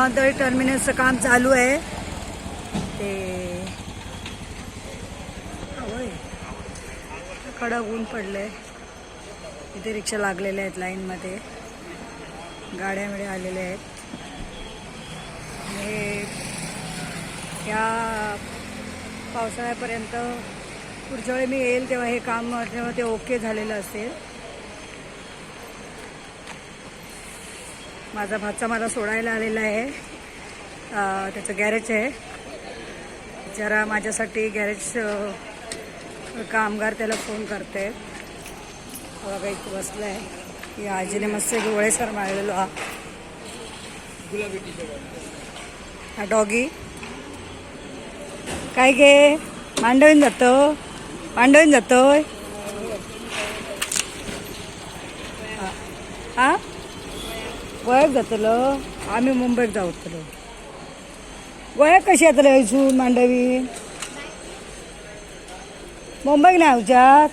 विमानतळ टर्मिनसचं काम चालू आहे ते कडक ऊन पडलंय. इथे रिक्षा लागलेल्या आहेत लाईनमध्ये, गाड्यामध्ये आलेल्या आहेत. हे या पावसाळ्यापर्यंत पुढच्या वेळी मी येईल तेव्हा हे काम तेव्हा ते ओके झालेलं असेल. माझा भाचा मला सोडायला आलेला आहे. त्याचं गॅरेज आहे. जरा माझ्यासाठी गॅरेज कामगार त्याला फोन करते. बघा इथे बसलं आहे. या आजीने मस्त डोळेसर मारलेलो हा डॉगी. काय गे मांडवीन जातोय हा गोव्यात जातलो. आम्ही मुंबईत जाऊतलो. गोव्यात कशी येतले वयसून मांडवी मुंबईक नाही आमच्यात.